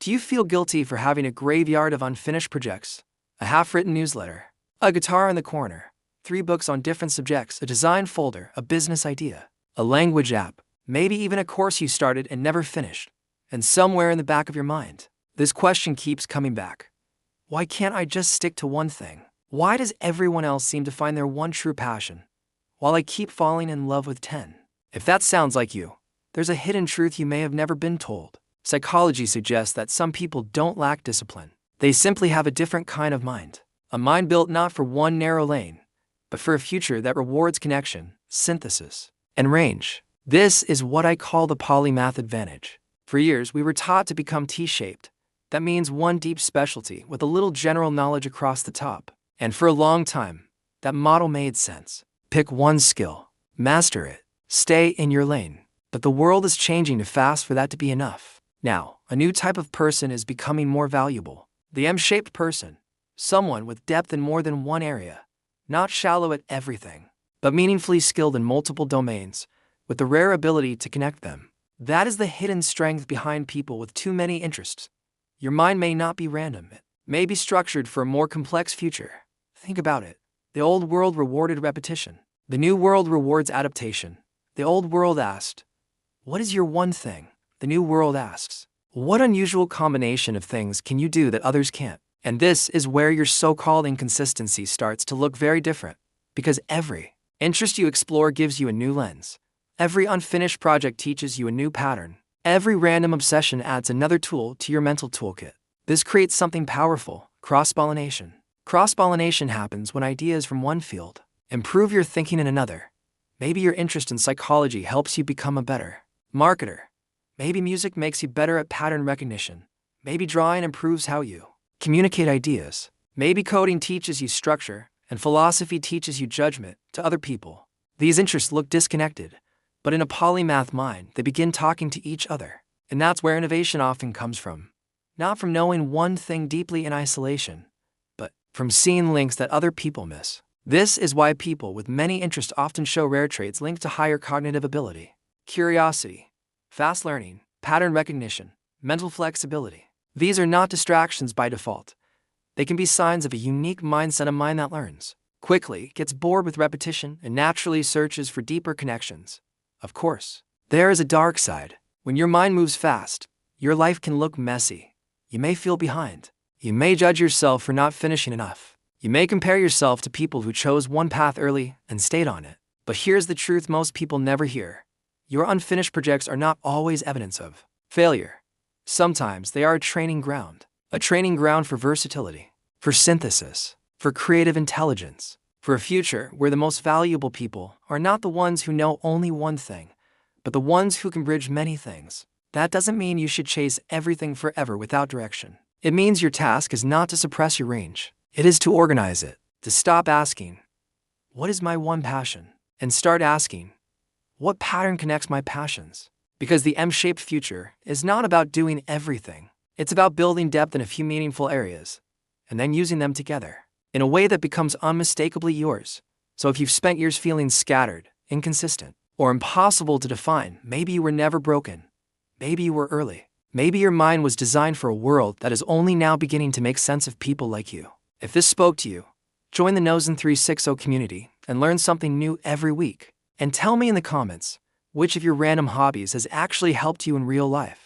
Do you feel guilty for having a graveyard of unfinished projects, a half-written newsletter, a guitar in the corner, 3 books on different subjects, a design folder, a business idea, a language app, maybe even a course you started and never finished, and somewhere in the back of your mind, this question keeps coming back. Why can't I just stick to one thing? Why does everyone else seem to find their one true passion, while I keep falling in love with 10? If that sounds like you, there's a hidden truth you may have never been told. Psychology suggests that some people don't lack discipline. They simply have a different kind of mind. A mind built not for one narrow lane, but for a future that rewards connection, synthesis, and range. This is what I call the Polymath Advantage. For years, we were taught to become T-shaped. That means one deep specialty with a little general knowledge across the top. And for a long time, that model made sense. Pick one skill, master it, stay in your lane. But the world is changing too fast for that to be enough. Now, a new type of person is becoming more valuable. The M-shaped person. Someone with depth in more than one area. Not shallow at everything, but meaningfully skilled in multiple domains, with the rare ability to connect them. That is the hidden strength behind people with too many interests. Your mind may not be random. It may be structured for a more complex future. Think about it. The old world rewarded repetition. The new world rewards adaptation. The old world asked, "What is your one thing?" The new world asks, "What unusual combination of things can you do that others can't?" And this is where your so-called inconsistency starts to look very different, because every interest you explore gives you a new lens. Every unfinished project teaches you a new pattern. Every random obsession adds another tool to your mental toolkit. This creates something powerful, cross-pollination. Cross-pollination happens when ideas from one field improve your thinking in another. Maybe your interest in psychology helps you become a better marketer. Maybe music makes you better at pattern recognition. Maybe drawing improves how you communicate ideas. Maybe coding teaches you structure, and philosophy teaches you judgment to other people. These interests look disconnected, but in a polymath mind, they begin talking to each other. And that's where innovation often comes from. Not from knowing one thing deeply in isolation, but from seeing links that other people miss. This is why people with many interests often show rare traits linked to higher cognitive ability, curiosity, fast learning, pattern recognition, mental flexibility. These are not distractions by default. They can be signs of a unique mindset, a mind that learns quickly, gets bored with repetition, and naturally searches for deeper connections. Of course, there is a dark side. When your mind moves fast, your life can look messy. You may feel behind. You may judge yourself for not finishing enough. You may compare yourself to people who chose one path early and stayed on it. But here's the truth most people never hear. Your unfinished projects are not always evidence of failure. Sometimes they are a training ground for versatility, for synthesis, for creative intelligence, for a future where the most valuable people are not the ones who know only one thing, but the ones who can bridge many things. That doesn't mean you should chase everything forever without direction. It means your task is not to suppress your range. It is to organize it, to stop asking, "What is my one passion?" and start asking, "What pattern connects my passions?" Because the M-shaped future is not about doing everything. It's about building depth in a few meaningful areas, and then using them together in a way that becomes unmistakably yours. So if you've spent years feeling scattered, inconsistent, or impossible to define, maybe you were never broken. Maybe you were early. Maybe your mind was designed for a world that is only now beginning to make sense of people like you. If this spoke to you, join the Nozen 360 community and learn something new every week. And tell me in the comments, which of your random hobbies has actually helped you in real life?